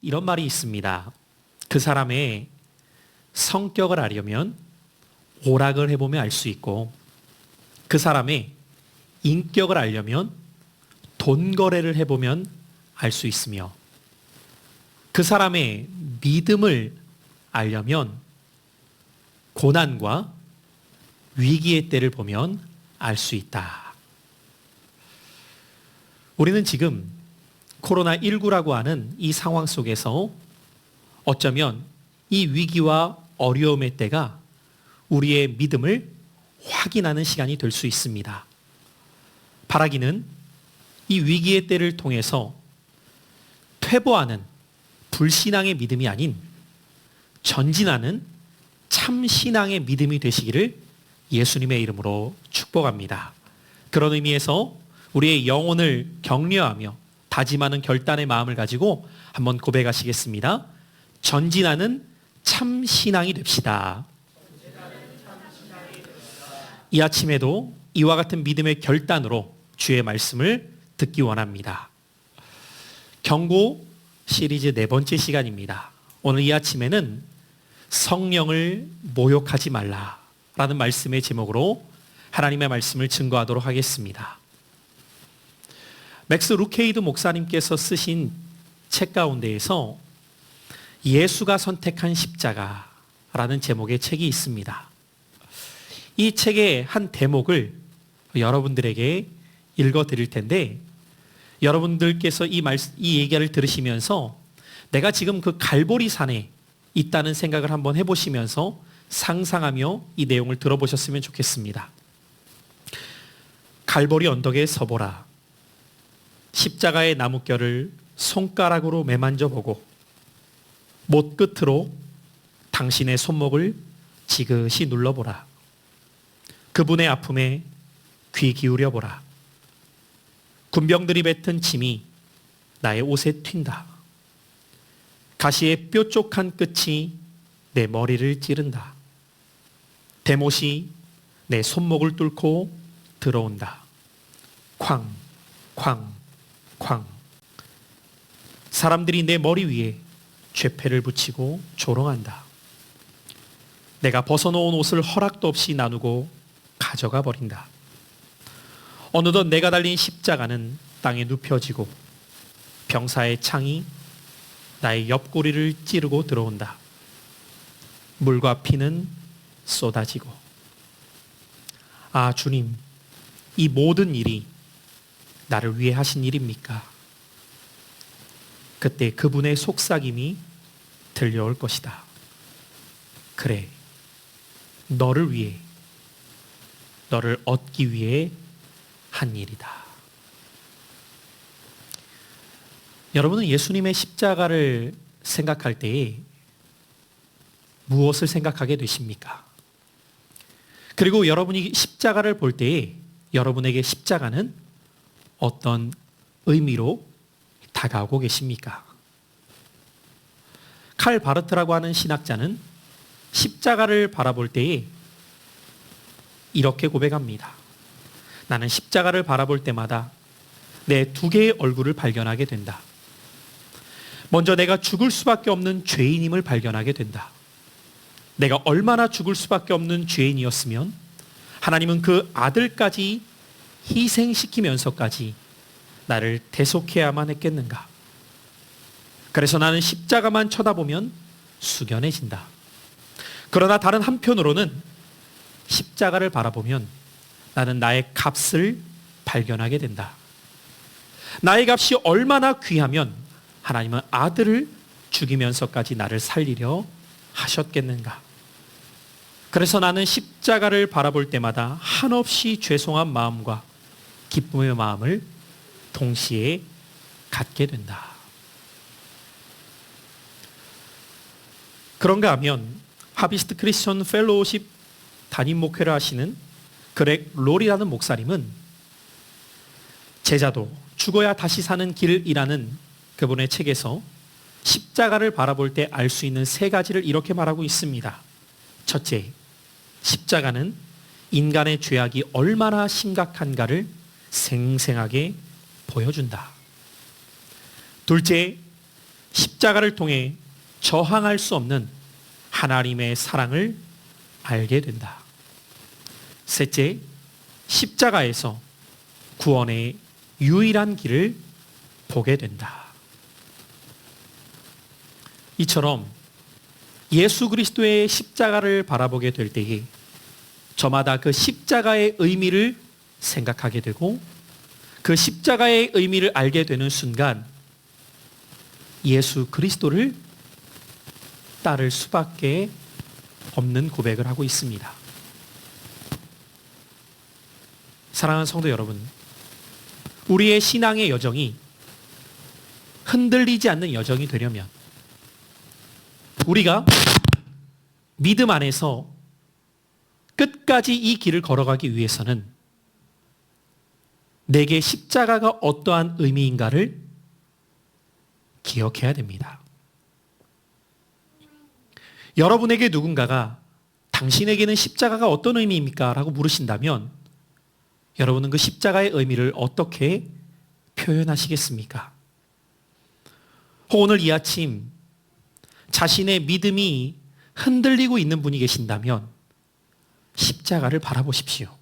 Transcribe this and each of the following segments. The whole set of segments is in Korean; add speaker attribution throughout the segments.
Speaker 1: 이런 말이 있습니다. 그 사람의 성격을 알려면 오락을 해보면 알 수 있고, 그 사람의 인격을 알려면 돈 거래를 해보면 알 수 있으며, 그 사람의 믿음을 알려면 고난과 위기의 때를 보면 알 수 있다. 우리는 지금 코로나19라고 하는 이 상황 속에서 어쩌면 이 위기와 어려움의 때가 우리의 믿음을 확인하는 시간이 될 수 있습니다. 바라기는 이 위기의 때를 통해서 퇴보하는 불신앙의 믿음이 아닌 전진하는 참신앙의 믿음이 되시기를 예수님의 이름으로 축복합니다. 그런 의미에서 우리의 영혼을 격려하며 다짐하는 결단의 마음을 가지고 한번 고백하시겠습니다. 전진하는 참신앙이 됩시다. 이 아침에도 이와 같은 믿음의 결단으로 주의 말씀을 듣기 원합니다. 경고 시리즈 4번째 시간입니다. 오늘 이 아침에는 성령을 모욕하지 말라라는 말씀의 제목으로 하나님의 말씀을 증거하도록 하겠습니다. 맥스 루케이드 목사님께서 쓰신 책 가운데에서 예수가 선택한 십자가라는 제목의 책이 있습니다. 이 책의 한 대목을 여러분들에게 읽어드릴 텐데, 여러분들께서 이 얘기를 들으시면서 내가 지금 그 갈보리 산에 있다는 생각을 한번 해보시면서 상상하며 이 내용을 들어보셨으면 좋겠습니다. 갈보리 언덕에 서보라. 십자가의 나뭇결을 손가락으로 매만져 보고 못 끝으로 당신의 손목을 지그시 눌러보라. 그분의 아픔에 귀 기울여 보라. 군병들이 뱉은 침이 나의 옷에 튄다. 가시의 뾰족한 끝이 내 머리를 찌른다. 대못이 내 손목을 뚫고 들어온다. 쾅, 쾅, 쾅. 사람들이 내 머리 위에 죄패를 붙이고 조롱한다. 내가 벗어놓은 옷을 허락도 없이 나누고 가져가 버린다. 어느덧 내가 달린 십자가는 땅에 눕혀지고 병사의 창이 나의 옆구리를 찌르고 들어온다. 물과 피는 쏟아지고. 아, 주님, 이 모든 일이 나를 위해 하신 일입니까? 그때 그분의 속삭임이 들려올 것이다. 그래, 너를 위해, 너를 얻기 위해 한 일이다. 여러분은 예수님의 십자가를 생각할 때에 무엇을 생각하게 되십니까? 그리고 여러분이 십자가를 볼 때에 여러분에게 십자가는 어떤 의미로 다가오고 계십니까? 칼 바르트라고 하는 신학자는 십자가를 바라볼 때에 이렇게 고백합니다. 나는 십자가를 바라볼 때마다 내 2개의 얼굴을 발견하게 된다. 먼저 내가 죽을 수밖에 없는 죄인임을 발견하게 된다. 내가 얼마나 죽을 수밖에 없는 죄인이었으면 하나님은 그 아들까지 희생시키면서까지 나를 대속해야만 했겠는가. 그래서 나는 십자가만 쳐다보면 숙연해진다. 그러나 다른 한편으로는 십자가를 바라보면 나는 나의 값을 발견하게 된다. 나의 값이 얼마나 귀하면 하나님은 아들을 죽이면서까지 나를 살리려 하셨겠는가. 그래서 나는 십자가를 바라볼 때마다 한없이 죄송한 마음과 기쁨의 마음을 동시에 갖게 된다. 그런가 하면 하비스트 크리스천 펠로우십 담임 목회를 하시는 그렉 롤이라는 목사님은 제자도 죽어야 다시 사는 길이라는 그분의 책에서 십자가를 바라볼 때 알 수 있는 3가지를 이렇게 말하고 있습니다. 첫째, 십자가는 인간의 죄악이 얼마나 심각한가를 생생하게 보여준다. 둘째, 십자가를 통해 저항할 수 없는 하나님의 사랑을 알게 된다. 셋째, 십자가에서 구원의 유일한 길을 보게 된다. 이처럼 예수 그리스도의 십자가를 바라보게 될 때에 저마다 그 십자가의 의미를 생각하게 되고 그 십자가의 의미를 알게 되는 순간 예수 그리스도를 따를 수밖에 없는 고백을 하고 있습니다. 사랑하는 성도 여러분, 우리의 신앙의 여정이 흔들리지 않는 여정이 되려면 우리가 믿음 안에서 끝까지 이 길을 걸어가기 위해서는 내게 십자가가 어떠한 의미인가를 기억해야 됩니다. 여러분에게 누군가가 당신에게는 십자가가 어떤 의미입니까? 라고 물으신다면 여러분은 그 십자가의 의미를 어떻게 표현하시겠습니까? 오늘 이 아침 자신의 믿음이 흔들리고 있는 분이 계신다면 십자가를 바라보십시오.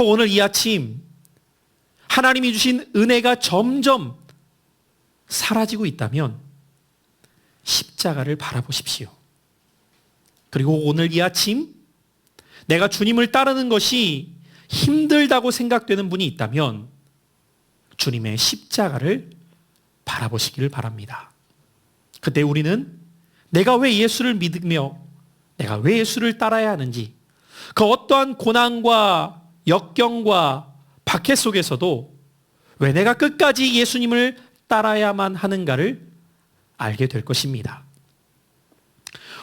Speaker 1: 오늘 이 아침 하나님이 주신 은혜가 점점 사라지고 있다면 십자가를 바라보십시오. 그리고 오늘 이 아침 내가 주님을 따르는 것이 힘들다고 생각되는 분이 있다면 주님의 십자가를 바라보시기를 바랍니다. 그때 우리는 내가 왜 예수를 믿으며 내가 왜 예수를 따라야 하는지, 그 어떠한 고난과 역경과 박해 속에서도 왜 내가 끝까지 예수님을 따라야만 하는가를 알게 될 것입니다.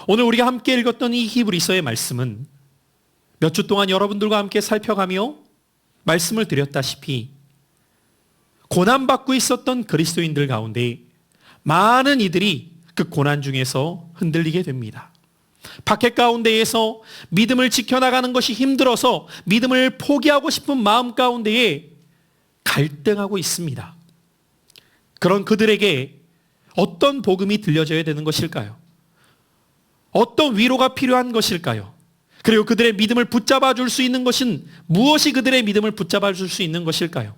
Speaker 1: 오늘 우리가 함께 읽었던 이 히브리서의 말씀은 몇 주 동안 여러분들과 함께 살펴가며 말씀을 드렸다시피 고난받고 있었던 그리스도인들 가운데 많은 이들이 그 고난 중에서 흔들리게 됩니다. 박해 가운데에서 믿음을 지켜나가는 것이 힘들어서 믿음을 포기하고 싶은 마음 가운데에 갈등하고 있습니다. 그런 그들에게 어떤 복음이 들려져야 되는 것일까요? 어떤 위로가 필요한 것일까요? 그리고 그들의 믿음을 붙잡아 줄 수 있는 것은 무엇이 그들의 믿음을 붙잡아 줄 수 있는 것일까요?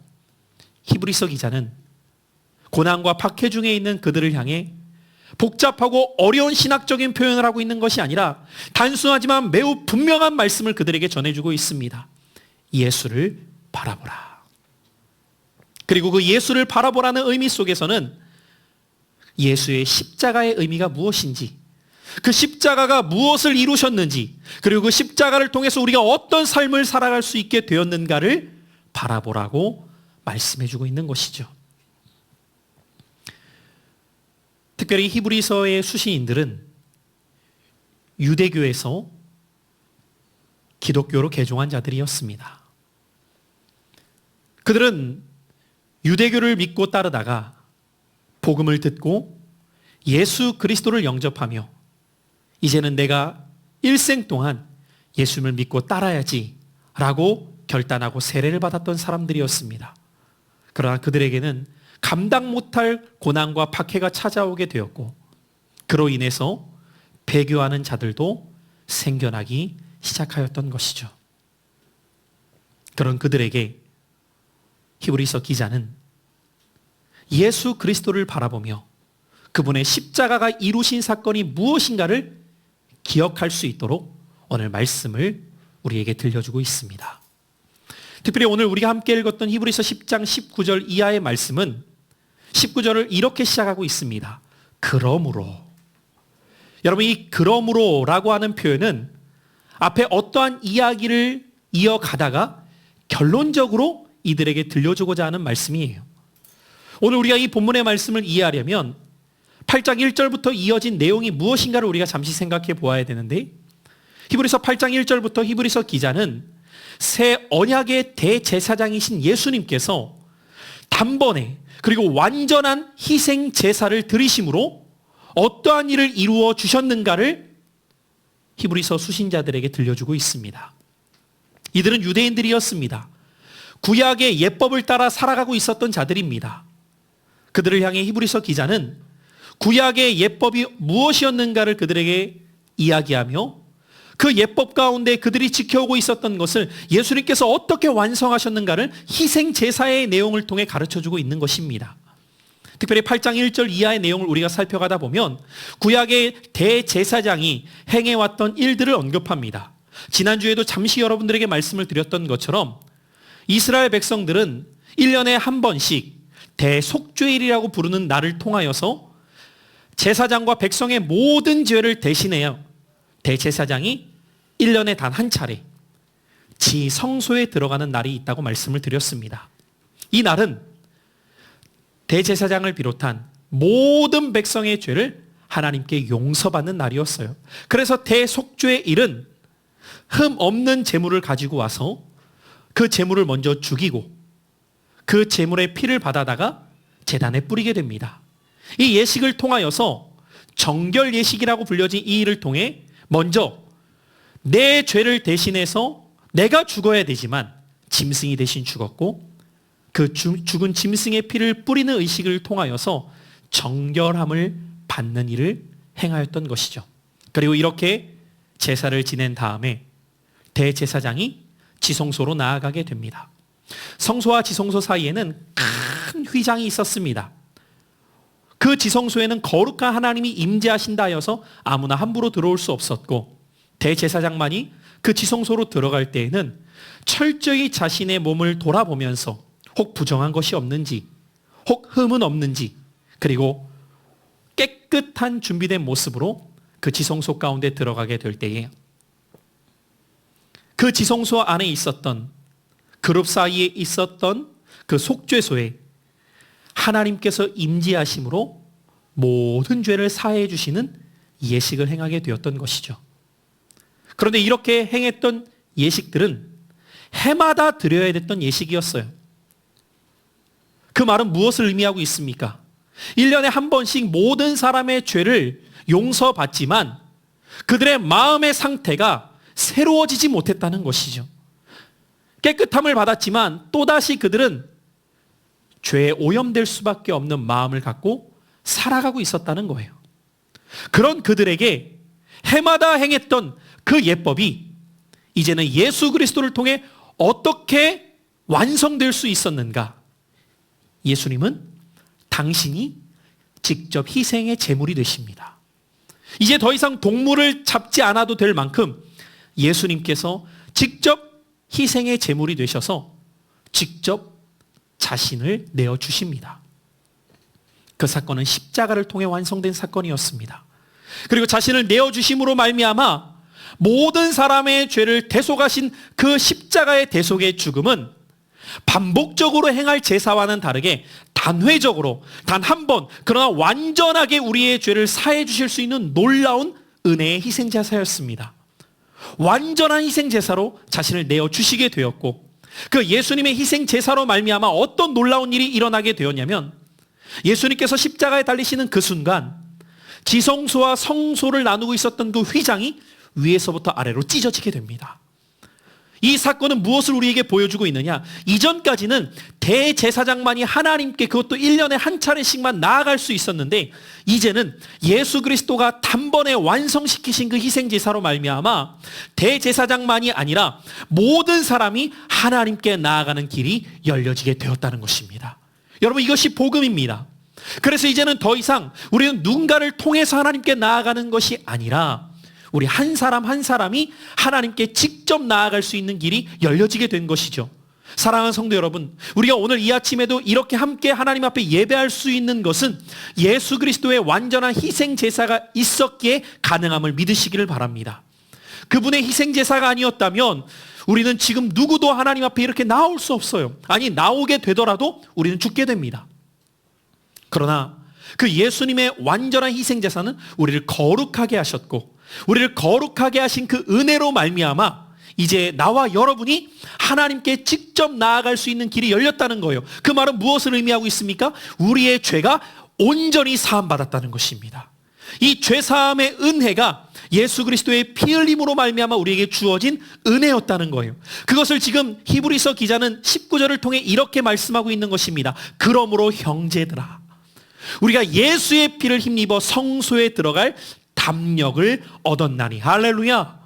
Speaker 1: 히브리서 기자는 고난과 박해 중에 있는 그들을 향해 복잡하고 어려운 신학적인 표현을 하고 있는 것이 아니라 단순하지만 매우 분명한 말씀을 그들에게 전해주고 있습니다. 예수를 바라보라. 그리고 그 예수를 바라보라는 의미 속에서는 예수의 십자가의 의미가 무엇인지, 그 십자가가 무엇을 이루셨는지, 그리고 그 십자가를 통해서 우리가 어떤 삶을 살아갈 수 있게 되었는가를 바라보라고 말씀해주고 있는 것이죠. 특별히 히브리서의 수신인들은 유대교에서 기독교로 개종한 자들이었습니다. 그들은 유대교를 믿고 따르다가 복음을 듣고 예수 그리스도를 영접하며 이제는 내가 일생 동안 예수님을 믿고 따라야지 라고 결단하고 세례를 받았던 사람들이었습니다. 그러나 그들에게는 감당 못할 고난과 박해가 찾아오게 되었고 그로 인해서 배교하는 자들도 생겨나기 시작하였던 것이죠. 그런 그들에게 히브리서 기자는 예수 그리스도를 바라보며 그분의 십자가가 이루신 사건이 무엇인가를 기억할 수 있도록 오늘 말씀을 우리에게 들려주고 있습니다. 특별히 오늘 우리가 함께 읽었던 히브리서 10장 19절 이하의 말씀은 19절을 이렇게 시작하고 있습니다. 그러므로. 여러분, 이 그러므로라고 하는 표현은 앞에 어떠한 이야기를 이어가다가 결론적으로 이들에게 들려주고자 하는 말씀이에요. 오늘 우리가 이 본문의 말씀을 이해하려면 8장 1절부터 이어진 내용이 무엇인가를 우리가 잠시 생각해 보아야 되는데, 히브리서 8장 1절부터 히브리서 기자는 새 언약의 대제사장이신 예수님께서 단번에 그리고 완전한 희생 제사를 드리심으로 어떠한 일을 이루어 주셨는가를 히브리서 수신자들에게 들려주고 있습니다. 이들은 유대인들이었습니다. 구약의 예법을 따라 살아가고 있었던 자들입니다. 그들을 향해 히브리서 기자는 구약의 예법이 무엇이었는가를 그들에게 이야기하며 그 예법 가운데 그들이 지켜오고 있었던 것을 예수님께서 어떻게 완성하셨는가를 희생 제사의 내용을 통해 가르쳐주고 있는 것입니다. 특별히 8장 1절 이하의 내용을 우리가 살펴가다 보면 구약의 대제사장이 행해왔던 일들을 언급합니다. 지난주에도 잠시 여러분들에게 말씀을 드렸던 것처럼 이스라엘 백성들은 1년에 한 번씩 대속죄일이라고 부르는 날을 통하여서 제사장과 백성의 모든 죄를 대신해요. 대제사장이 1년에 단 한 차례 지성소에 들어가는 날이 있다고 말씀을 드렸습니다. 이 날은 대제사장을 비롯한 모든 백성의 죄를 하나님께 용서받는 날이었어요. 그래서 대속죄일은 흠 없는 제물을 가지고 와서 그 제물을 먼저 죽이고 그 제물의 피를 받아다가 제단에 뿌리게 됩니다. 이 예식을 통하여서 정결 예식이라고 불려진 이 일을 통해 먼저 내 죄를 대신해서 내가 죽어야 되지만 짐승이 대신 죽었고 그 죽은 짐승의 피를 뿌리는 의식을 통하여서 정결함을 받는 일을 행하였던 것이죠. 그리고 이렇게 제사를 지낸 다음에 대제사장이 지성소로 나아가게 됩니다. 성소와 지성소 사이에는 큰 휘장이 있었습니다. 그 지성소에는 거룩한 하나님이 임재하신다 하여서 아무나 함부로 들어올 수 없었고 대제사장만이 그 지성소로 들어갈 때에는 철저히 자신의 몸을 돌아보면서 혹 부정한 것이 없는지 혹 흠은 없는지 그리고 깨끗한 준비된 모습으로 그 지성소 가운데 들어가게 될 때에 그 지성소 안에 있었던 그룹 사이에 있었던 그 속죄소에 하나님께서 임재하심으로 모든 죄를 사해 주시는 예식을 행하게 되었던 것이죠. 그런데 이렇게 행했던 예식들은 해마다 드려야 됐던 예식이었어요. 그 말은 무엇을 의미하고 있습니까? 1년에 한 번씩 모든 사람의 죄를 용서받지만 그들의 마음의 상태가 새로워지지 못했다는 것이죠. 깨끗함을 받았지만 또다시 그들은 죄에 오염될 수밖에 없는 마음을 갖고 살아가고 있었다는 거예요. 그런 그들에게 해마다 행했던 그 예법이 이제는 예수 그리스도를 통해 어떻게 완성될 수 있었는가? 예수님은 당신이 직접 희생의 제물이 되십니다. 이제 더 이상 동물을 잡지 않아도 될 만큼 예수님께서 직접 희생의 제물이 되셔서 직접 자신을 내어주십니다. 그 사건은 십자가를 통해 완성된 사건이었습니다. 그리고 자신을 내어주심으로 말미암아 모든 사람의 죄를 대속하신 그 십자가의 대속의 죽음은 반복적으로 행할 제사와는 다르게 단회적으로 단 한 번 그러나 완전하게 우리의 죄를 사해 주실 수 있는 놀라운 은혜의 희생제사였습니다. 완전한 희생제사로 자신을 내어주시게 되었고 그 예수님의 희생제사로 말미암아 어떤 놀라운 일이 일어나게 되었냐면 예수님께서 십자가에 달리시는 그 순간 지성소와 성소를 나누고 있었던 그 휘장이 위에서부터 아래로 찢어지게 됩니다. 이 사건은 무엇을 우리에게 보여주고 있느냐? 이전까지는 대제사장만이 하나님께 그것도 1년에 한 차례씩만 나아갈 수 있었는데 이제는 예수 그리스도가 단번에 완성시키신 그 희생제사로 말미암아 대제사장만이 아니라 모든 사람이 하나님께 나아가는 길이 열려지게 되었다는 것입니다. 여러분 이것이 복음입니다. 그래서 이제는 더 이상 우리는 누군가를 통해서 하나님께 나아가는 것이 아니라 우리 한 사람 한 사람이 하나님께 직접 나아갈 수 있는 길이 열려지게 된 것이죠. 사랑하는 성도 여러분, 우리가 오늘 이 아침에도 이렇게 함께 하나님 앞에 예배할 수 있는 것은 예수 그리스도의 완전한 희생제사가 있었기에 가능함을 믿으시기를 바랍니다. 그분의 희생제사가 아니었다면 우리는 지금 누구도 하나님 앞에 이렇게 나올 수 없어요. 아니 나오게 되더라도 우리는 죽게 됩니다. 그러나 그 예수님의 완전한 희생제사는 우리를 거룩하게 하셨고 우리를 거룩하게 하신 그 은혜로 말미암아 이제 나와 여러분이 하나님께 직접 나아갈 수 있는 길이 열렸다는 거예요. 그 말은 무엇을 의미하고 있습니까? 우리의 죄가 온전히 사함받았다는 것입니다. 이 죄사함의 은혜가 예수 그리스도의 피 흘림으로 말미암아 우리에게 주어진 은혜였다는 거예요. 그것을 지금 히브리서 기자는 19절을 통해 이렇게 말씀하고 있는 것입니다. 그러므로 형제들아, 우리가 예수의 피를 힘입어 성소에 들어갈 담력을 얻었나니. 할렐루야.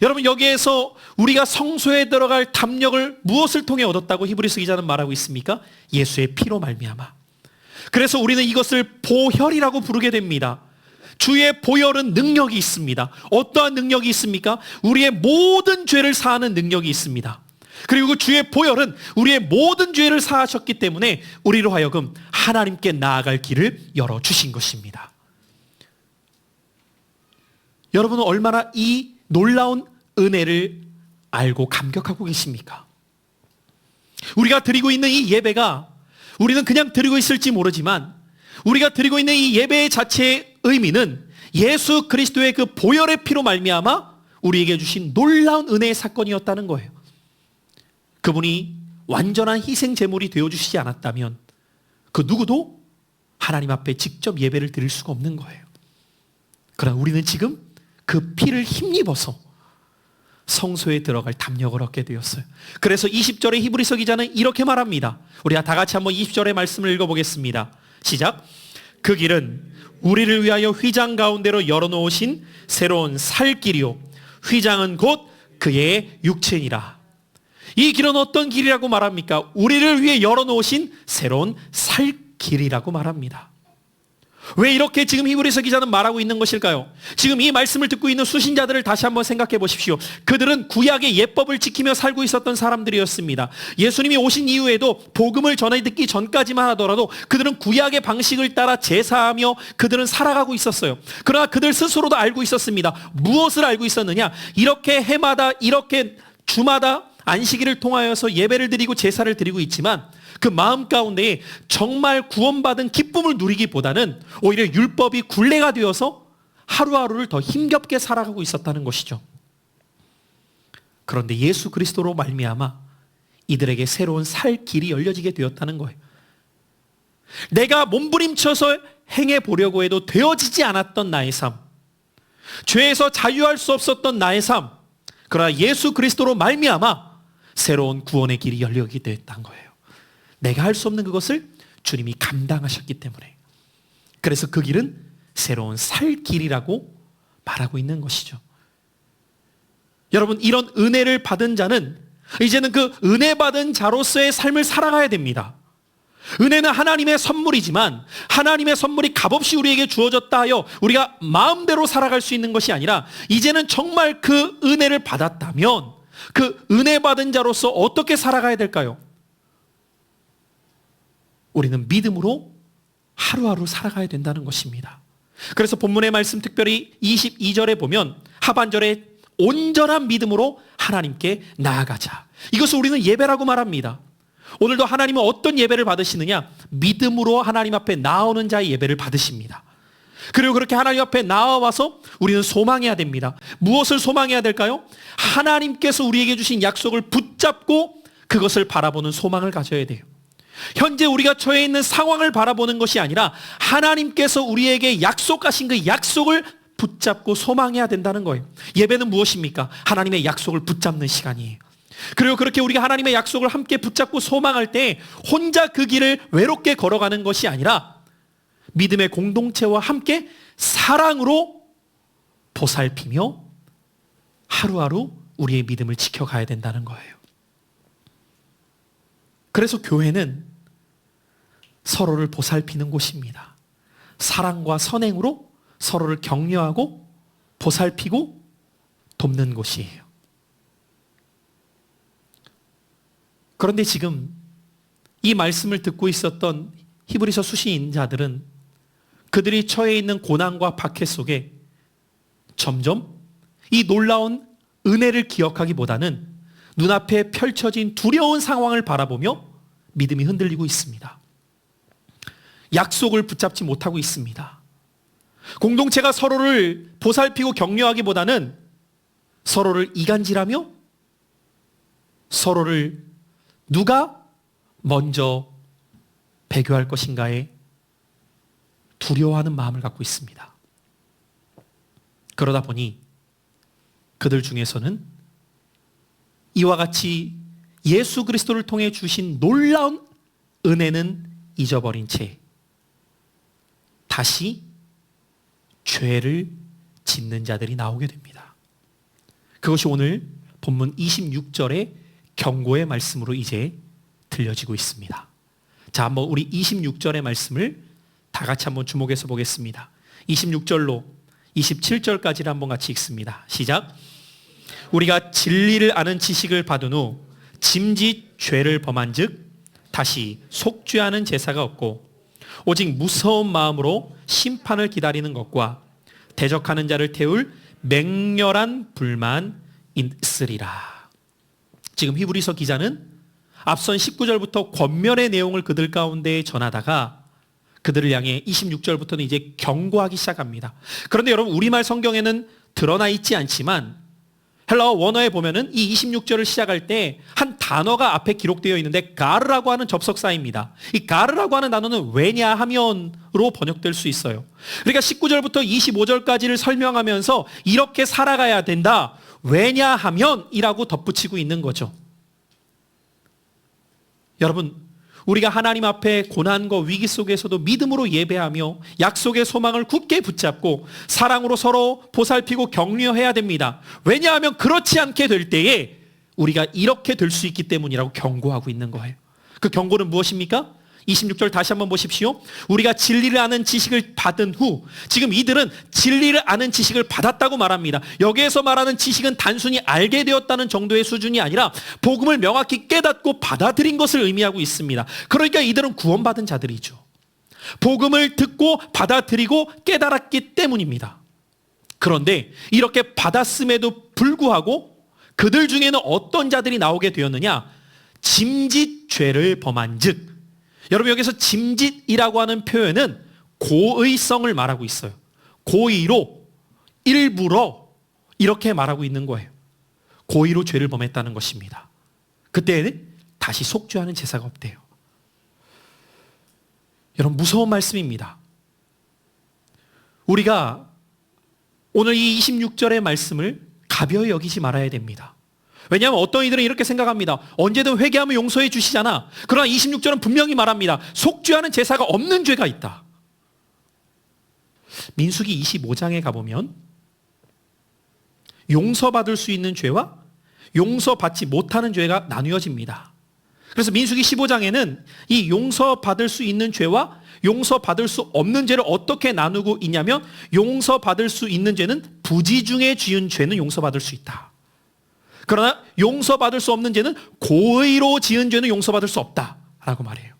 Speaker 1: 여러분, 여기에서 우리가 성소에 들어갈 담력을 무엇을 통해 얻었다고 히브리서 기자는 말하고 있습니까? 예수의 피로 말미암아. 그래서 우리는 이것을 보혈이라고 부르게 됩니다. 주의 보혈은 능력이 있습니다. 어떠한 능력이 있습니까? 우리의 모든 죄를 사하는 능력이 있습니다. 그리고 그 주의 보혈은 우리의 모든 죄를 사하셨기 때문에 우리로 하여금 하나님께 나아갈 길을 열어주신 것입니다. 여러분은 얼마나 이 놀라운 은혜를 알고 감격하고 계십니까? 우리가 드리고 있는 이 예배가, 우리는 그냥 드리고 있을지 모르지만 우리가 드리고 있는 이 예배 자체의 의미는 예수 그리스도의 그 보혈의 피로 말미암아 우리에게 주신 놀라운 은혜의 사건이었다는 거예요. 그분이 완전한 희생 제물이 되어주시지 않았다면 그 누구도 하나님 앞에 직접 예배를 드릴 수가 없는 거예요. 그러나 우리는 지금 그 피를 힘입어서 성소에 들어갈 담력을 얻게 되었어요. 그래서 20절의 히브리서 기자는 이렇게 말합니다. 우리가 다 같이 한번 20절의 말씀을 읽어보겠습니다. 시작. 그 길은 우리를 위하여 휘장 가운데로 열어놓으신 새로운 살 길이요 휘장은 곧 그의 육체니라. 이 길은 어떤 길이라고 말합니까? 우리를 위해 열어놓으신 새로운 살 길이라고 말합니다. 왜 이렇게 지금 히브리서 기자는 말하고 있는 것일까요? 지금 이 말씀을 듣고 있는 수신자들을 다시 한번 생각해 보십시오. 그들은 구약의 예법을 지키며 살고 있었던 사람들이었습니다. 예수님이 오신 이후에도 복음을 전해 듣기 전까지만 하더라도 그들은 구약의 방식을 따라 제사하며 그들은 살아가고 있었어요. 그러나 그들 스스로도 알고 있었습니다. 무엇을 알고 있었느냐? 이렇게 해마다, 이렇게 주마다 안식일을 통하여서 예배를 드리고 제사를 드리고 있지만 그 마음 가운데 정말 구원받은 기쁨을 누리기보다는 오히려 율법이 굴레가 되어서 하루하루를 더 힘겹게 살아가고 있었다는 것이죠. 그런데 예수 그리스도로 말미암아 이들에게 새로운 살 길이 열려지게 되었다는 거예요. 내가 몸부림쳐서 행해보려고 해도 되어지지 않았던 나의 삶, 죄에서 자유할 수 없었던 나의 삶, 그러나 예수 그리스도로 말미암아 새로운 구원의 길이 열리게 되었다는 거예요. 내가 할 수 없는 그것을 주님이 감당하셨기 때문에. 그래서 그 길은 새로운 살 길이라고 말하고 있는 것이죠. 여러분, 이런 은혜를 받은 자는 이제는 그 은혜 받은 자로서의 삶을 살아가야 됩니다. 은혜는 하나님의 선물이지만 하나님의 선물이 값없이 우리에게 주어졌다 하여 우리가 마음대로 살아갈 수 있는 것이 아니라 이제는 정말 그 은혜를 받았다면 그 은혜 받은 자로서 어떻게 살아가야 될까요? 우리는 믿음으로 하루하루 살아가야 된다는 것입니다. 그래서 본문의 말씀 특별히 22절에 보면 하반절에 온전한 믿음으로 하나님께 나아가자. 이것을 우리는 예배라고 말합니다. 오늘도 하나님은 어떤 예배를 받으시느냐? 믿음으로 하나님 앞에 나오는 자의 예배를 받으십니다. 그리고 그렇게 하나님 앞에 나와서 우리는 소망해야 됩니다. 무엇을 소망해야 될까요? 하나님께서 우리에게 주신 약속을 붙잡고 그것을 바라보는 소망을 가져야 돼요. 현재 우리가 처해 있는 상황을 바라보는 것이 아니라 하나님께서 우리에게 약속하신 그 약속을 붙잡고 소망해야 된다는 거예요. 예배는 무엇입니까? 하나님의 약속을 붙잡는 시간이에요. 그리고 그렇게 우리가 하나님의 약속을 함께 붙잡고 소망할 때 혼자 그 길을 외롭게 걸어가는 것이 아니라 믿음의 공동체와 함께 사랑으로 보살피며 하루하루 우리의 믿음을 지켜가야 된다는 거예요. 그래서 교회는 서로를 보살피는 곳입니다. 사랑과 선행으로 서로를 격려하고 보살피고 돕는 곳이에요. 그런데 지금 이 말씀을 듣고 있었던 히브리서 수신자들은 그들이 처해 있는 고난과 박해 속에 점점 이 놀라운 은혜를 기억하기보다는 눈앞에 펼쳐진 두려운 상황을 바라보며 믿음이 흔들리고 있습니다. 약속을 붙잡지 못하고 있습니다. 공동체가 서로를 보살피고 격려하기보다는 서로를 이간질하며 서로를 누가 먼저 배교할 것인가에 두려워하는 마음을 갖고 있습니다. 그러다 보니 그들 중에서는 이와 같이 예수 그리스도를 통해 주신 놀라운 은혜는 잊어버린 채 다시 죄를 짓는 자들이 나오게 됩니다. 그것이 오늘 본문 26절의 경고의 말씀으로 이제 들려지고 있습니다. 자, 한번 우리 26절의 말씀을 다 같이 한번 주목해서 보겠습니다. 26절로 27절까지를 한번 같이 읽습니다. 시작. 우리가 진리를 아는 지식을 받은 후 짐짓 죄를 범한 즉 다시 속죄하는 제사가 없고 오직 무서운 마음으로 심판을 기다리는 것과 대적하는 자를 태울 맹렬한 불만 있으리라. 지금 히브리서 기자는 앞선 19절부터 권면의 내용을 그들 가운데 전하다가 그들을 향해 26절부터는 이제 경고하기 시작합니다. 그런데 여러분, 우리말 성경에는 드러나 있지 않지만 헬라어 원어에 보면은 이 26절을 시작할 때 한 단어가 앞에 기록되어 있는데 가르라고 하는 접속사입니다. 이 가르라고 하는 단어는 왜냐하면으로 번역될 수 있어요. 그러니까 19절부터 25절까지를 설명하면서 이렇게 살아가야 된다. 왜냐하면이라고 덧붙이고 있는 거죠. 여러분, 우리가 하나님 앞에 고난과 위기 속에서도 믿음으로 예배하며 약속의 소망을 굳게 붙잡고 사랑으로 서로 보살피고 격려해야 됩니다. 왜냐하면 그렇지 않게 될 때에 우리가 이렇게 될 수 있기 때문이라고 경고하고 있는 거예요. 그 경고는 무엇입니까? 26절 다시 한번 보십시오. 우리가 진리를 아는 지식을 받은 후, 지금 이들은 진리를 아는 지식을 받았다고 말합니다. 여기에서 말하는 지식은 단순히 알게 되었다는 정도의 수준이 아니라 복음을 명확히 깨닫고 받아들인 것을 의미하고 있습니다. 그러니까 이들은 구원받은 자들이죠. 복음을 듣고 받아들이고 깨달았기 때문입니다. 그런데 이렇게 받았음에도 불구하고 그들 중에는 어떤 자들이 나오게 되었느냐? 짐짓 죄를 범한 즉, 여러분, 여기서 짐짓이라고 하는 표현은 고의성을 말하고 있어요. 고의로, 일부러 이렇게 말하고 있는 거예요. 고의로 죄를 범했다는 것입니다. 그때는 다시 속죄하는 제사가 없대요. 여러분, 무서운 말씀입니다. 우리가 오늘 이 26절의 말씀을 가벼이 여기지 말아야 됩니다. 왜냐하면 어떤 이들은 이렇게 생각합니다. 언제든 회개하면 용서해 주시잖아. 그러나 26절은 분명히 말합니다. 속죄하는 제사가 없는 죄가 있다. 민수기 25장에 가보면 용서받을 수 있는 죄와 용서받지 못하는 죄가 나뉘어집니다. 그래서 민수기 15장에는 이 용서받을 수 있는 죄와 용서받을 수 없는 죄를 어떻게 나누고 있냐면, 용서받을 수 있는 죄는 부지 중에 지은 죄는 용서받을 수 있다. 그러나 용서받을 수 없는 죄는 고의로 지은 죄는 용서받을 수 없다라고 말해요.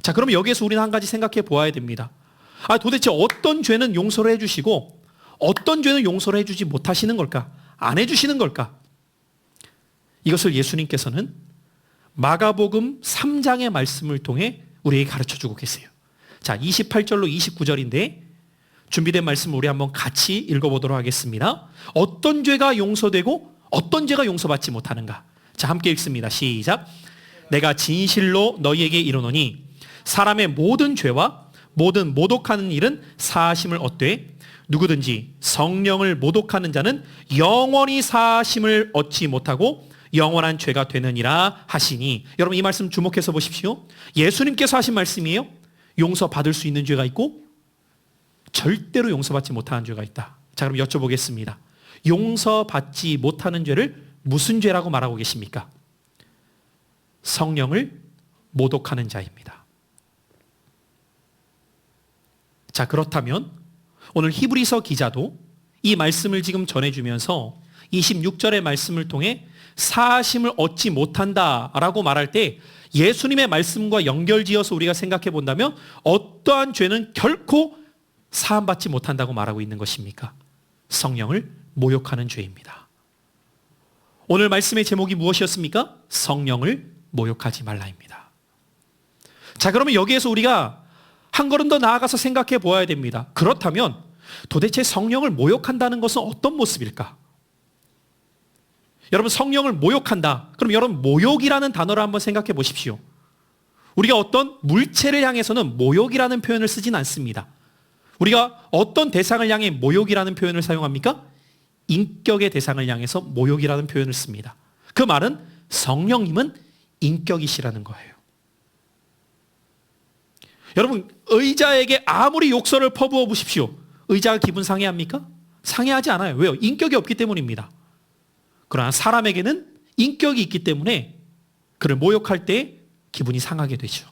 Speaker 1: 자, 그러면 여기에서 우리는 한 가지 생각해 보아야 됩니다. 도대체 어떤 죄는 용서를 해주시고 어떤 죄는 용서를 해주지 못하시는 걸까? 안 해주시는 걸까? 이것을 예수님께서는 마가복음 3장의 말씀을 통해 우리에게 가르쳐주고 계세요. 자, 28절로 29절인데 준비된 말씀을 우리 한번 같이 읽어보도록 하겠습니다. 어떤 죄가 용서되고 어떤 죄가 용서받지 못하는가? 자, 함께 읽습니다. 시작. 내가 진실로 너희에게 이르노니 사람의 모든 죄와 모든 모독하는 일은 사하심을 얻되 누구든지 성령을 모독하는 자는 영원히 사하심을 얻지 못하고 영원한 죄가 되느니라 하시니. 여러분, 이 말씀 주목해서 보십시오. 예수님께서 하신 말씀이에요. 용서받을 수 있는 죄가 있고 절대로 용서받지 못하는 죄가 있다. 자, 그럼 여쭤보겠습니다. 용서받지 못하는 죄를 무슨 죄라고 말하고 계십니까? 성령을 모독하는 자입니다. 자, 그렇다면 오늘 히브리서 기자도 이 말씀을 지금 전해주면서 26절의 말씀을 통해 사하심을 얻지 못한다라고 말할 때 예수님의 말씀과 연결지어서 우리가 생각해 본다면 어떠한 죄는 결코 사함받지 못한다고 말하고 있는 것입니까? 성령을 모욕하는 죄입니다. 오늘 말씀의 제목이 무엇이었습니까? 성령을 모욕하지 말라입니다. 자, 그러면 여기에서 우리가 한 걸음 더 나아가서 생각해 보아야 됩니다. 그렇다면 도대체 성령을 모욕한다는 것은 어떤 모습일까? 여러분, 성령을 모욕한다. 그럼 여러분, 모욕이라는 단어를 한번 생각해 보십시오. 우리가 어떤 물체를 향해서는 모욕이라는 표현을 쓰진 않습니다. 우리가 어떤 대상을 향해 모욕이라는 표현을 사용합니까? 인격의 대상을 향해서 모욕이라는 표현을 씁니다. 그 말은 성령님은 인격이시라는 거예요. 여러분, 의자에게 아무리 욕설을 퍼부어 보십시오. 의자가 기분 상해합니까? 상해하지 않아요. 왜요? 인격이 없기 때문입니다. 그러나 사람에게는 인격이 있기 때문에 그를 모욕할 때 기분이 상하게 되죠.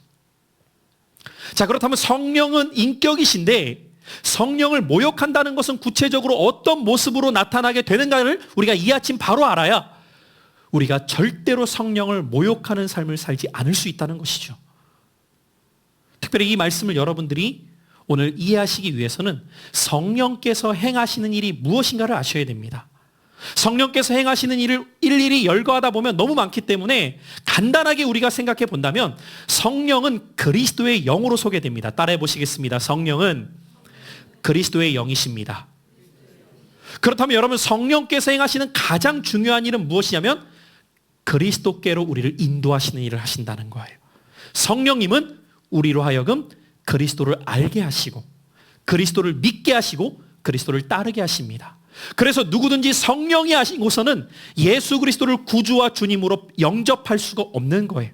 Speaker 1: 자, 그렇다면 성령은 인격이신데 성령을 모욕한다는 것은 구체적으로 어떤 모습으로 나타나게 되는가를 우리가 이 아침 바로 알아야 우리가 절대로 성령을 모욕하는 삶을 살지 않을 수 있다는 것이죠. 특별히 이 말씀을 여러분들이 오늘 이해하시기 위해서는 성령께서 행하시는 일이 무엇인가를 아셔야 됩니다. 성령께서 행하시는 일을 일일이 열거하다 보면 너무 많기 때문에 간단하게 우리가 생각해 본다면 성령은 그리스도의 영으로 소개됩니다. 따라해 보시겠습니다. 성령은 그리스도의 영이십니다. 그렇다면 여러분, 성령께서 행하시는 가장 중요한 일은 무엇이냐면 그리스도께로 우리를 인도하시는 일을 하신다는 거예요. 성령님은 우리로 하여금 그리스도를 알게 하시고 그리스도를 믿게 하시고 그리스도를 따르게 하십니다. 그래서 누구든지 성령이 하시고서는 예수 그리스도를 구주와 주님으로 영접할 수가 없는 거예요.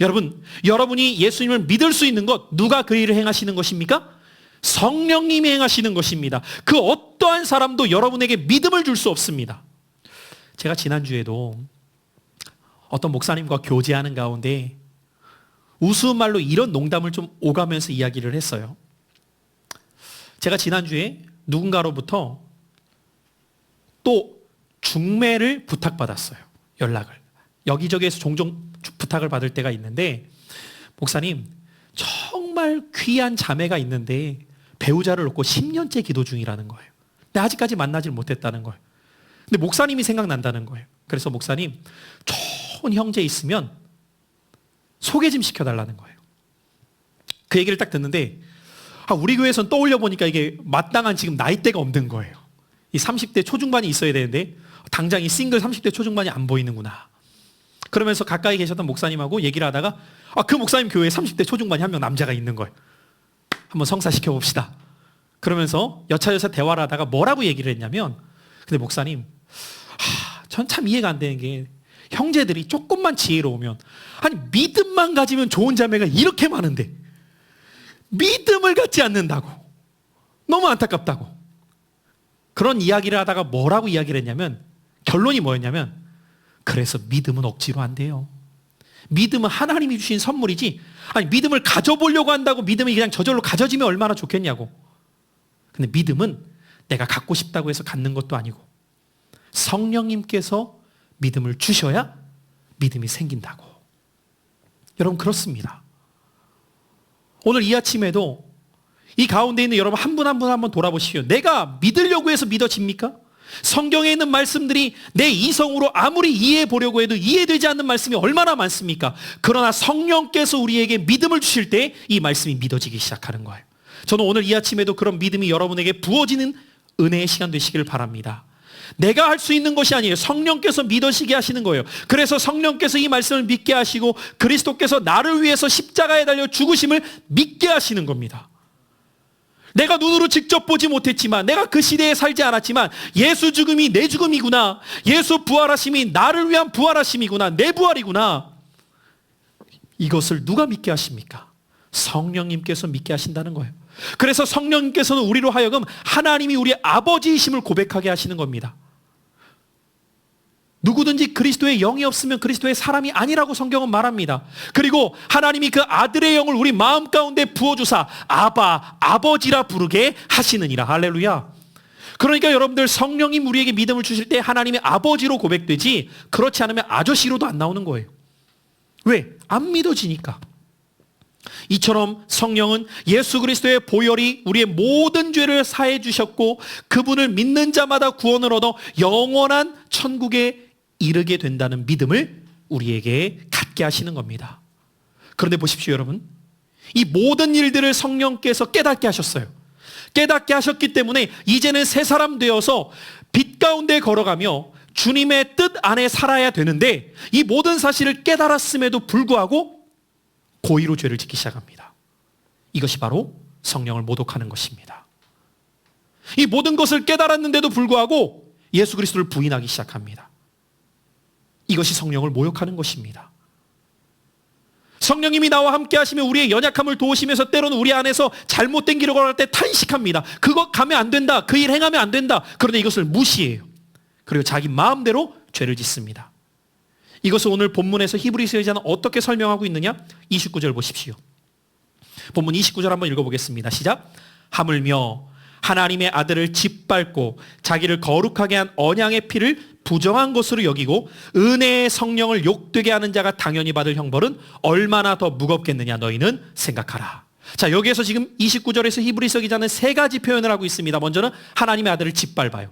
Speaker 1: 여러분, 여러분이 예수님을 믿을 수 있는 것, 누가 그 일을 행하시는 것입니까? 성령님이 행하시는 것입니다. 그 어떠한 사람도 여러분에게 믿음을 줄 수 없습니다. 제가 지난주에도 어떤 목사님과 교제하는 가운데 우스운 말로 이런 농담을 좀 오가면서 이야기를 했어요. 제가 지난주에 누군가로부터 또 중매를 부탁받았어요. 연락을. 여기저기에서 종종 부탁을 받을 때가 있는데, 목사님, 정말 귀한 자매가 있는데 배우자를 놓고 10년째 기도 중이라는 거예요. 근데 아직까지 만나질 못했다는 거예요. 근데 목사님이 생각난다는 거예요. 그래서 목사님, 좋은 형제 있으면 소개 좀 시켜달라는 거예요. 그 얘기를 딱 듣는데 우리 교회에서는 떠올려 보니까 이게 마땅한 지금 나이대가 없는 거예요. 이 30대 초중반이 있어야 되는데 당장 이 싱글 30대 초중반이 안 보이는구나. 그러면서 가까이 계셨던 목사님하고 얘기를 하다가 그 목사님 교회에 30대 초중반이 한 명 남자가 있는 거예요. 한번 성사시켜 봅시다. 그러면서 여차여차 대화를 하다가 뭐라고 얘기를 했냐면, 근데 목사님, 전 참 이해가 안 되는 게 형제들이 조금만 지혜로우면, 아니 믿음만 가지면 좋은 자매가 이렇게 많은데 믿음을 갖지 않는다고. 너무 안타깝다고. 그런 이야기를 하다가 뭐라고 이야기를 했냐면, 결론이 뭐였냐면, 그래서 믿음은 억지로 안 돼요. 믿음은 하나님이 주신 선물이지, 아니 믿음을 가져보려고 한다고 믿음이 그냥 저절로 가져지면 얼마나 좋겠냐고. 근데 믿음은 내가 갖고 싶다고 해서 갖는 것도 아니고 성령님께서 믿음을 주셔야 믿음이 생긴다고. 여러분, 그렇습니다. 오늘 이 아침에도 이 가운데 있는 여러분 한 분 한 분 한번 돌아보십시오. 내가 믿으려고 해서 믿어집니까? 성경에 있는 말씀들이 내 이성으로 아무리 이해해 보려고 해도 이해되지 않는 말씀이 얼마나 많습니까? 그러나 성령께서 우리에게 믿음을 주실 때 이 말씀이 믿어지기 시작하는 거예요. 저는 오늘 이 아침에도 그런 믿음이 여러분에게 부어지는 은혜의 시간 되시기를 바랍니다. 내가 할 수 있는 것이 아니에요. 성령께서 믿으시게 하시는 거예요. 그래서 성령께서 이 말씀을 믿게 하시고 그리스도께서 나를 위해서 십자가에 달려 죽으심을 믿게 하시는 겁니다. 내가 눈으로 직접 보지 못했지만, 내가 그 시대에 살지 않았지만 예수 죽음이 내 죽음이구나, 예수 부활하심이 나를 위한 부활하심이구나, 내 부활이구나, 이것을 누가 믿게 하십니까? 성령님께서 믿게 하신다는 거예요. 그래서 성령님께서는 우리로 하여금 하나님이 우리의 아버지이심을 고백하게 하시는 겁니다. 누구든지 그리스도의 영이 없으면 그리스도의 사람이 아니라고 성경은 말합니다. 그리고 하나님이 그 아들의 영을 우리 마음 가운데 부어주사 아바, 아버지라 부르게 하시느니라. 할렐루야. 그러니까 여러분들, 성령님 우리에게 믿음을 주실 때 하나님의 아버지로 고백되지, 그렇지 않으면 아저씨로도 안 나오는 거예요. 왜? 안 믿어지니까. 이처럼 성령은 예수 그리스도의 보혈이 우리의 모든 죄를 사해 주셨고 그분을 믿는 자마다 구원을 얻어 영원한 천국에 이르게 된다는 믿음을 우리에게 갖게 하시는 겁니다. 그런데 보십시오, 여러분. 이 모든 일들을 성령께서 깨닫게 하셨어요. 깨닫게 하셨기 때문에 이제는 새 사람 되어서 빛 가운데 걸어가며 주님의 뜻 안에 살아야 되는데, 이 모든 사실을 깨달았음에도 불구하고 고의로 죄를 짓기 시작합니다. 이것이 바로 성령을 모독하는 것입니다. 이 모든 것을 깨달았는데도 불구하고 예수 그리스도를 부인하기 시작합니다. 이것이 성령을 모욕하는 것입니다. 성령님이 나와 함께 하시며 우리의 연약함을 도우시면서 때로는 우리 안에서 잘못된 길을 걸어갈 때 탄식합니다. 그거 가면 안 된다. 그 일 행하면 안 된다. 그런데 이것을 무시해요. 그리고 자기 마음대로 죄를 짓습니다. 이것을 오늘 본문에서 히브리서 여자는 어떻게 설명하고 있느냐? 29절 보십시오. 본문 29절 한번 읽어보겠습니다. 시작. 하물며 하나님의 아들을 짓밟고 자기를 거룩하게 한 언양의 피를 부정한 것으로 여기고 은혜의 성령을 욕되게 하는 자가 당연히 받을 형벌은 얼마나 더 무겁겠느냐 너희는 생각하라. 자, 여기에서 지금 29절에서 히브리서 기자는 세 가지 표현을 하고 있습니다. 먼저는 하나님의 아들을 짓밟아요.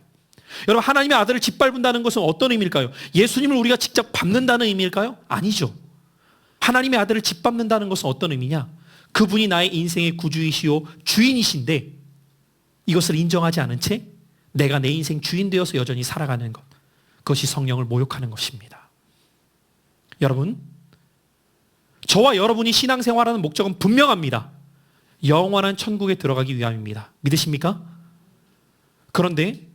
Speaker 1: 여러분, 하나님의 아들을 짓밟는다는 것은 어떤 의미일까요? 예수님을 우리가 직접 밟는다는 의미일까요? 아니죠. 하나님의 아들을 짓밟는다는 것은 어떤 의미냐? 그분이 나의 인생의 구주이시오 주인이신데 이것을 인정하지 않은 채 내가 내 인생 주인 되어서 여전히 살아가는 것, 그것이 성령을 모욕하는 것입니다. 여러분, 저와 여러분이 신앙생활하는 목적은 분명합니다. 영원한 천국에 들어가기 위함입니다. 믿으십니까? 그런데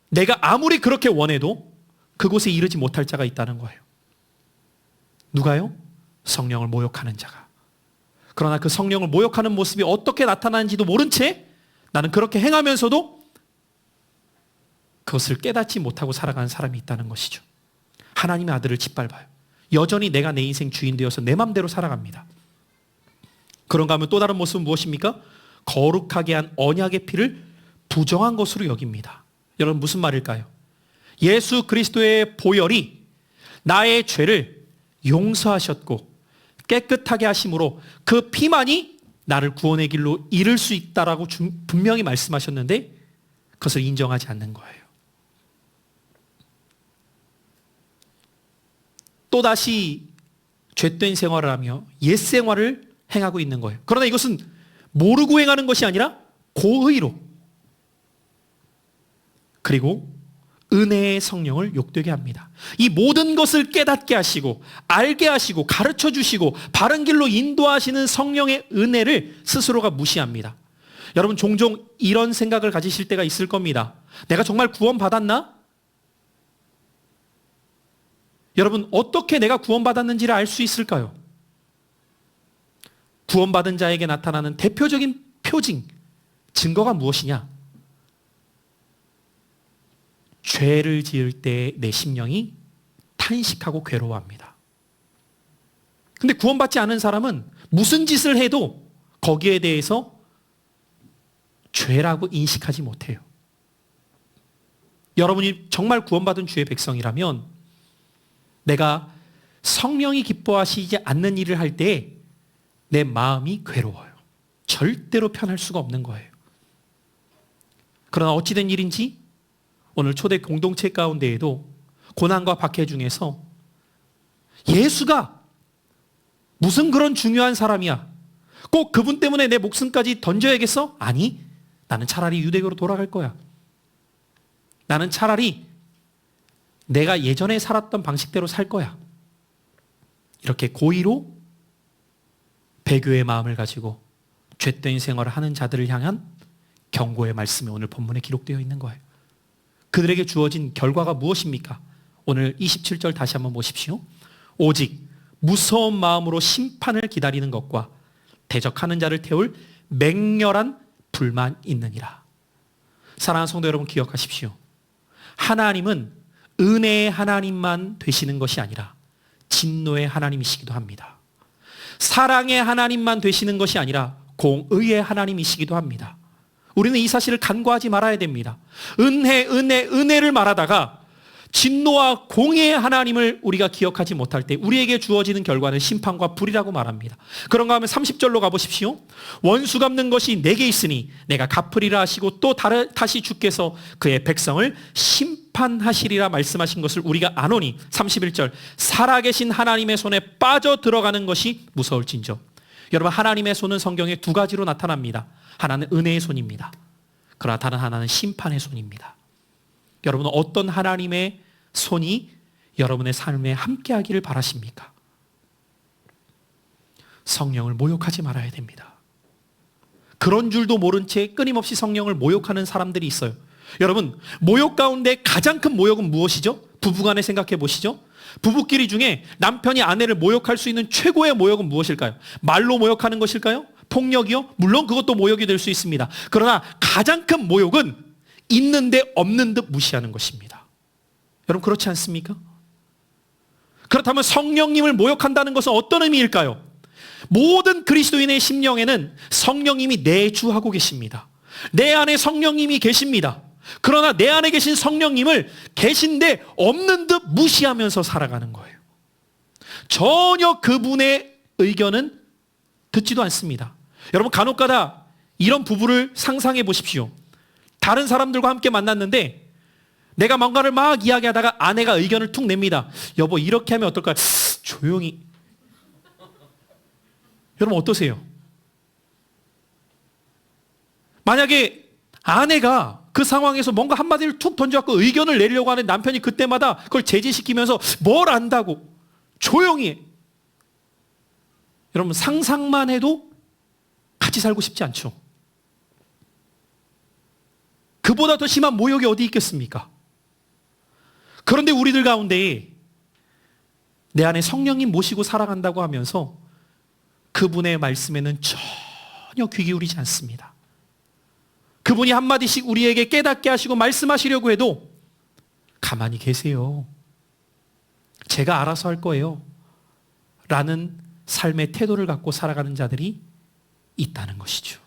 Speaker 1: 내가 아무리 그렇게 원해도 그곳에 이르지 못할 자가 있다는 거예요. 누가요? 성령을 모욕하는 자가. 그러나 그 성령을 모욕하는 모습이 어떻게 나타나는지도 모른 채 나는 그렇게 행하면서도 그것을 깨닫지 못하고 살아가는 사람이 있다는 것이죠. 하나님의 아들을 짓밟아요. 여전히 내가 내 인생 주인 되어서 내 맘대로 살아갑니다. 그런가 하면 또 다른 모습은 무엇입니까? 거룩하게 한 언약의 피를 부정한 것으로 여깁니다. 여러분, 무슨 말일까요? 예수 그리스도의 보혈이 나의 죄를 용서하셨고 깨끗하게 하심으로 그 피만이 나를 구원의 길로 이를 수 있다라고 분명히 말씀하셨는데 그것을 인정하지 않는 거예요. 또다시 죄된 생활을 하며 옛 생활을 행하고 있는 거예요. 그러나 이것은 모르고 행하는 것이 아니라 고의로, 그리고 은혜의 성령을 욕되게 합니다. 이 모든 것을 깨닫게 하시고 알게 하시고 가르쳐 주시고 바른 길로 인도하시는 성령의 은혜를 스스로가 무시합니다. 여러분, 종종 이런 생각을 가지실 때가 있을 겁니다. 내가 정말 구원받았나? 여러분, 어떻게 내가 구원받았는지를 알 수 있을까요? 구원받은 자에게 나타나는 대표적인 표징, 증거가 무엇이냐? 죄를 지을 때 내 심령이 탄식하고 괴로워합니다. 근데 구원받지 않은 사람은 무슨 짓을 해도 거기에 대해서 죄라고 인식하지 못해요. 여러분이 정말 구원받은 주의 백성이라면 내가 성령이 기뻐하시지 않는 일을 할 때 내 마음이 괴로워요. 절대로 편할 수가 없는 거예요. 그러나 어찌된 일인지 오늘 초대 공동체 가운데에도 고난과 박해 중에서 예수가 무슨 그런 중요한 사람이야? 꼭 그분 때문에 내 목숨까지 던져야겠어? 아니, 나는 차라리 유대교로 돌아갈 거야. 나는 차라리 내가 예전에 살았던 방식대로 살 거야. 이렇게 고의로 배교의 마음을 가지고 죄된 생활을 하는 자들을 향한 경고의 말씀이 오늘 본문에 기록되어 있는 거예요. 그들에게 주어진 결과가 무엇입니까? 오늘 27절 다시 한번 보십시오. 오직 무서운 마음으로 심판을 기다리는 것과 대적하는 자를 태울 맹렬한 불만 있느니라. 사랑하는 성도 여러분, 기억하십시오. 하나님은 은혜의 하나님만 되시는 것이 아니라 진노의 하나님이시기도 합니다. 사랑의 하나님만 되시는 것이 아니라 공의의 하나님이시기도 합니다. 우리는 이 사실을 간과하지 말아야 됩니다. 은혜를 말하다가 진노와 공의의 하나님을 우리가 기억하지 못할 때 우리에게 주어지는 결과는 심판과 불이라고 말합니다. 그런가 하면 30절로 가보십시오. 원수 갚는 것이 내게 있으니 내가 갚으리라 하시고 또 다시 주께서 그의 백성을 심판하시리라 말씀하신 것을 우리가 아노니 31절 살아계신 하나님의 손에 빠져 들어가는 것이 무서울진저. 여러분, 하나님의 손은 성경에 두 가지로 나타납니다. 하나는 은혜의 손입니다. 그러나 다른 하나는 심판의 손입니다. 여러분은 어떤 하나님의 손이 여러분의 삶에 함께하기를 바라십니까? 성령을 모욕하지 말아야 됩니다. 그런 줄도 모른 채 끊임없이 성령을 모욕하는 사람들이 있어요. 여러분, 모욕 가운데 가장 큰 모욕은 무엇이죠? 부부간에 생각해 보시죠. 부부끼리 중에 남편이 아내를 모욕할 수 있는 최고의 모욕은 무엇일까요? 말로 모욕하는 것일까요? 폭력이요? 물론 그것도 모욕이 될 수 있습니다. 그러나 가장 큰 모욕은 있는데 없는 듯 무시하는 것입니다. 여러분 그렇지 않습니까? 그렇다면 성령님을 모욕한다는 것은 어떤 의미일까요? 모든 그리스도인의 심령에는 성령님이 내주하고 계십니다. 내 안에 성령님이 계십니다. 그러나 내 안에 계신 성령님을 계신데 없는 듯 무시하면서 살아가는 거예요. 전혀 그분의 의견은 듣지도 않습니다. 여러분 간혹가다 이런 부부를 상상해 보십시오. 다른 사람들과 함께 만났는데 내가 뭔가를 막 이야기하다가 아내가 의견을 툭 냅니다. 여보 이렇게 하면 어떨까요? 조용히. 여러분 어떠세요? 만약에 아내가 그 상황에서 뭔가 한마디를 툭 던져갖고 의견을 내려고 하는 남편이 그때마다 그걸 제지시키면서 뭘 안다고 조용히 해. 여러분 상상만 해도 같이 살고 싶지 않죠. 그보다 더 심한 모욕이 어디 있겠습니까? 그런데 우리들 가운데 내 안에 성령님 모시고 살아간다고 하면서 그분의 말씀에는 전혀 귀 기울이지 않습니다. 그분이 한마디씩 우리에게 깨닫게 하시고 말씀하시려고 해도 가만히 계세요. 제가 알아서 할 거예요. 라는 삶의 태도를 갖고 살아가는 자들이 있다는 것이죠.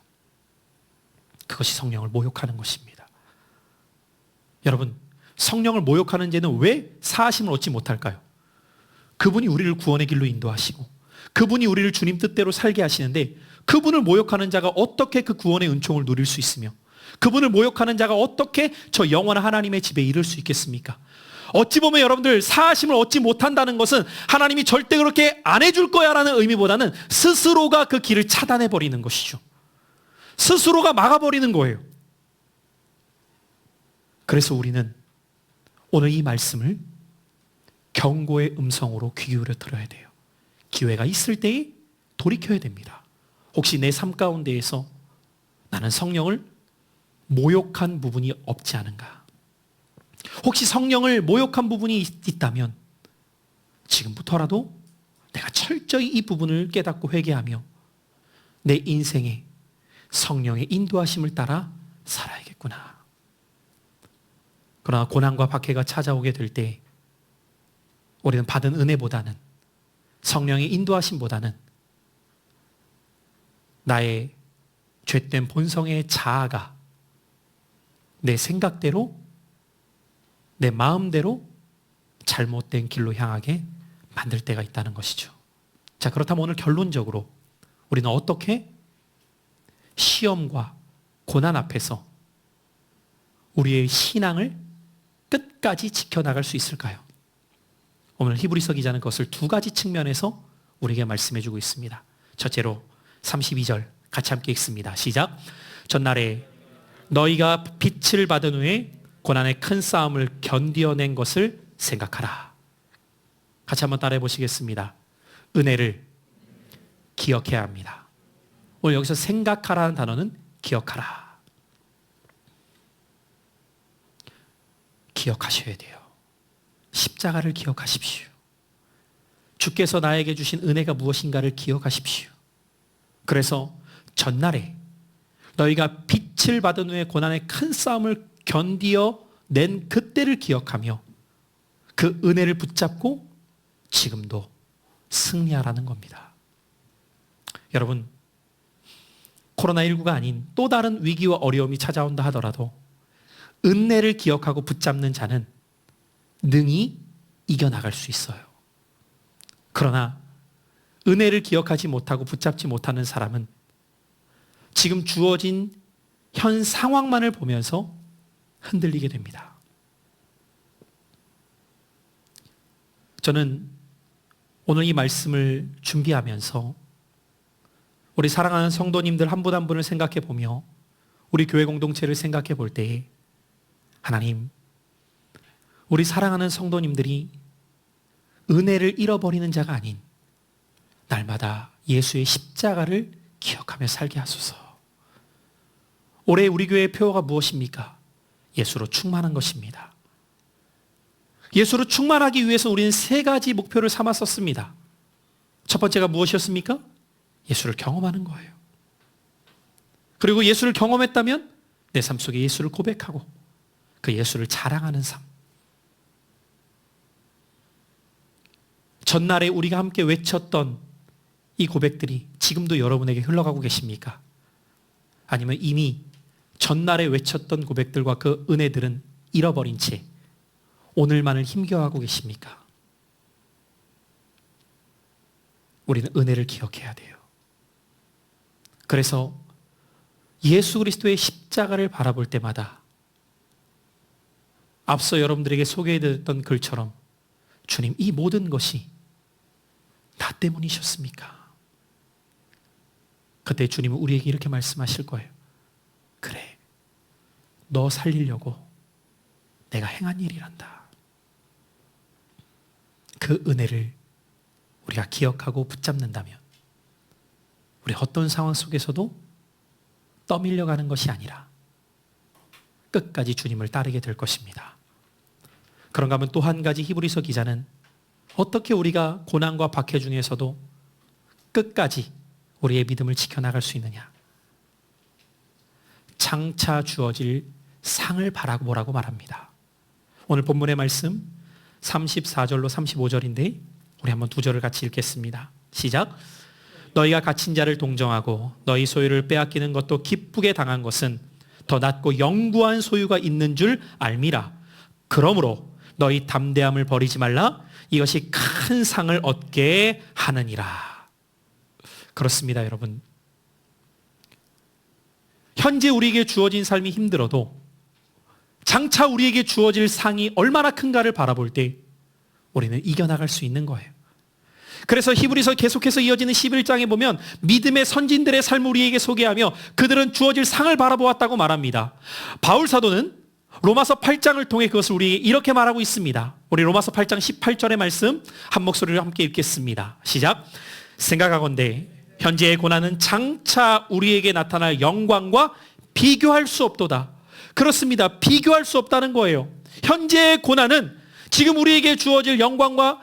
Speaker 1: 그것이 성령을 모욕하는 것입니다. 여러분, 성령을 모욕하는 죄는 왜 사하심을 얻지 못할까요? 그분이 우리를 구원의 길로 인도하시고 그분이 우리를 주님 뜻대로 살게 하시는데 그분을 모욕하는 자가 어떻게 그 구원의 은총을 누릴 수 있으며 그분을 모욕하는 자가 어떻게 저 영원한 하나님의 집에 이를 수 있겠습니까? 어찌 보면 여러분들 사하심을 얻지 못한다는 것은 하나님이 절대 그렇게 안 해줄 거야 라는 의미보다는 스스로가 그 길을 차단해버리는 것이죠. 스스로가 막아버리는 거예요. 그래서 우리는 오늘 이 말씀을 경고의 음성으로 귀 기울여 들어야 돼요. 기회가 있을 때에 돌이켜야 됩니다. 혹시 내 삶 가운데에서 나는 성령을 모욕한 부분이 없지 않은가? 혹시 성령을 모욕한 부분이 있다면 지금부터라도 내가 철저히 이 부분을 깨닫고 회개하며 내 인생에 성령의 인도하심을 따라 살아야겠구나. 그러나 고난과 박해가 찾아오게 될 때 우리는 받은 은혜보다는 성령의 인도하심보다는 나의 죄된 본성의 자아가 내 생각대로 내 마음대로 잘못된 길로 향하게 만들 때가 있다는 것이죠. 자, 그렇다면 오늘 결론적으로 우리는 어떻게 시험과 고난 앞에서 우리의 신앙을 끝까지 지켜나갈 수 있을까요? 오늘 히브리서 기자는 그것을 두 가지 측면에서 우리에게 말씀해 주고 있습니다. 첫째로 32절 같이 함께 읽습니다. 시작. 전날에 너희가 빛을 받은 후에 고난의 큰 싸움을 견디어낸 것을 생각하라. 같이 한번 따라해 보시겠습니다. 은혜를 기억해야 합니다. 오늘 여기서 생각하라는 단어는 기억하라. 기억하셔야 돼요. 십자가를 기억하십시오. 주께서 나에게 주신 은혜가 무엇인가를 기억하십시오. 그래서 전날에 너희가 빛을 받은 후에 고난의 큰 싸움을 견디어낸 그때를 기억하며 그 은혜를 붙잡고 지금도 승리하라는 겁니다. 여러분, 코로나19가 아닌 또 다른 위기와 어려움이 찾아온다 하더라도 은혜를 기억하고 붙잡는 자는 능히 이겨나갈 수 있어요. 그러나 은혜를 기억하지 못하고 붙잡지 못하는 사람은 지금 주어진 현 상황만을 보면서 흔들리게 됩니다. 저는 오늘 이 말씀을 준비하면서 우리 사랑하는 성도님들 한 분 한 분을 생각해 보며 우리 교회 공동체를 생각해 볼 때에 하나님, 우리 사랑하는 성도님들이 은혜를 잃어버리는 자가 아닌 날마다 예수의 십자가를 기억하며 살게 하소서. 올해 우리 교회의 표어가 무엇입니까? 예수로 충만한 것입니다. 예수로 충만하기 위해서 우리는 세 가지 목표를 삼았었습니다. 첫 번째가 무엇이었습니까? 예수를 경험하는 거예요. 그리고 예수를 경험했다면 내 삶 속에 예수를 고백하고 그 예수를 자랑하는 삶. 전날에 우리가 함께 외쳤던 이 고백들이 지금도 여러분에게 흘러가고 계십니까? 아니면 이미 전날에 외쳤던 고백들과 그 은혜들은 잃어버린 채 오늘만을 힘겨워하고 계십니까? 우리는 은혜를 기억해야 돼요. 그래서 예수 그리스도의 십자가를 바라볼 때마다 앞서 여러분들에게 소개해드렸던 글처럼 주님, 이 모든 것이 나 때문이셨습니까? 그때 주님은 우리에게 이렇게 말씀하실 거예요. 그래, 너 살리려고 내가 행한 일이란다. 그 은혜를 우리가 기억하고 붙잡는다면 우리 어떤 상황 속에서도 떠밀려가는 것이 아니라 끝까지 주님을 따르게 될 것입니다. 그런가 하면 또 한 가지 히브리서 기자는 어떻게 우리가 고난과 박해 중에서도 끝까지 우리의 믿음을 지켜나갈 수 있느냐? 장차 주어질 상을 바라보라고 말합니다. 오늘 본문의 말씀 34절로 35절인데 우리 한번 두 절을 같이 읽겠습니다. 시작. 너희가 갇힌 자를 동정하고 너희 소유를 빼앗기는 것도 기쁘게 당한 것은 더 낫고 영구한 소유가 있는 줄 알미라. 그러므로 너희 담대함을 버리지 말라. 이것이 큰 상을 얻게 하느니라. 그렇습니다, 여러분. 현재 우리에게 주어진 삶이 힘들어도 장차 우리에게 주어질 상이 얼마나 큰가를 바라볼 때 우리는 이겨나갈 수 있는 거예요. 그래서 히브리서 계속해서 이어지는 11장에 보면 믿음의 선진들의 삶을 우리에게 소개하며 그들은 주어질 상을 바라보았다고 말합니다. 바울 사도는 로마서 8장을 통해 그것을 우리에게 이렇게 말하고 있습니다. 우리 로마서 8장 18절의 말씀 한 목소리로 함께 읽겠습니다. 시작. 생각하건대 현재의 고난은 장차 우리에게 나타날 영광과 비교할 수 없도다. 그렇습니다. 비교할 수 없다는 거예요. 현재의 고난은 지금 우리에게 주어질 영광과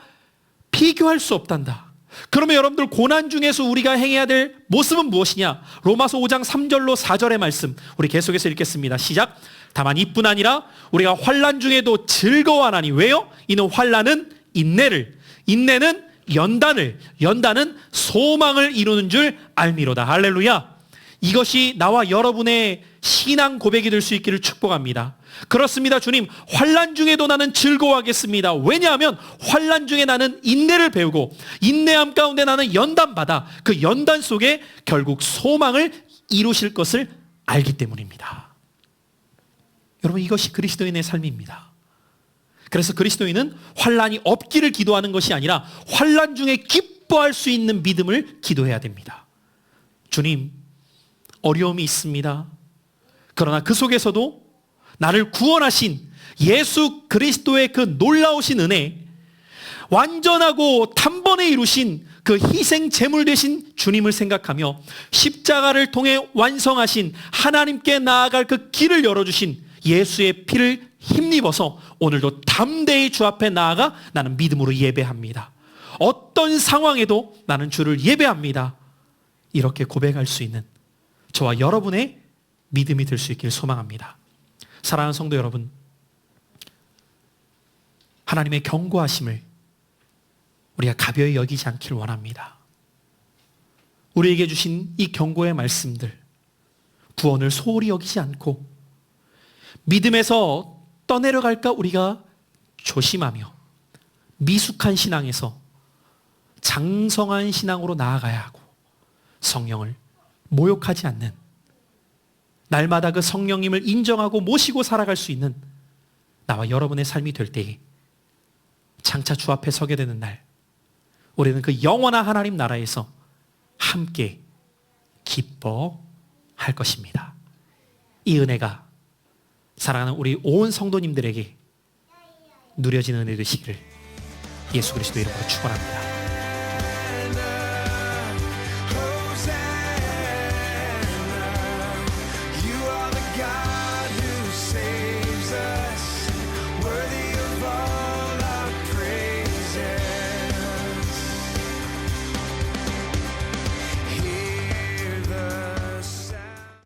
Speaker 1: 비교할 수 없단다. 그러면 여러분들 고난 중에서 우리가 행해야 될 모습은 무엇이냐? 로마서 5장 3절로 4절의 말씀 우리 계속해서 읽겠습니다. 시작. 다만 이뿐 아니라 우리가 환난 중에도 즐거워하나니. 왜요? 이는 환난은 인내를, 인내는 연단을, 연단은 소망을 이루는 줄 알미로다. 할렐루야. 이것이 나와 여러분의 신앙 고백이 될 수 있기를 축복합니다. 그렇습니다. 주님, 환난 중에도 나는 즐거워하겠습니다. 왜냐하면 환난 중에 나는 인내를 배우고 인내함 가운데 나는 연단받아 그 연단 속에 결국 소망을 이루실 것을 알기 때문입니다. 여러분, 이것이 그리스도인의 삶입니다. 그래서 그리스도인은 환난이 없기를 기도하는 것이 아니라 환난 중에 기뻐할 수 있는 믿음을 기도해야 됩니다. 주님, 어려움이 있습니다. 그러나 그 속에서도 나를 구원하신 예수 그리스도의 그 놀라우신 은혜, 완전하고 단번에 이루신 그 희생 제물 되신 주님을 생각하며 십자가를 통해 완성하신 하나님께 나아갈 그 길을 열어주신 예수의 피를 힘입어서 오늘도 담대히 주 앞에 나아가 나는 믿음으로 예배합니다. 어떤 상황에도 나는 주를 예배합니다. 이렇게 고백할 수 있는 저와 여러분의 믿음이 될 수 있기를 소망합니다. 사랑하는 성도 여러분, 하나님의 경고하심을 우리가 가벼이 여기지 않기를 원합니다. 우리에게 주신 이 경고의 말씀들, 구원을 소홀히 여기지 않고 믿음에서 떠내려갈까 우리가 조심하며 미숙한 신앙에서 장성한 신앙으로 나아가야 하고 성령을 모욕하지 않는, 날마다 그 성령님을 인정하고 모시고 살아갈 수 있는 나와 여러분의 삶이 될 때에 장차 주 앞에 서게 되는 날, 우리는 그 영원한 하나님 나라에서 함께 기뻐할 것입니다. 이 은혜가 사랑하는 우리 온 성도님들에게 누려지는 은혜 되시기를 예수 그리스도 이름으로 축원합니다.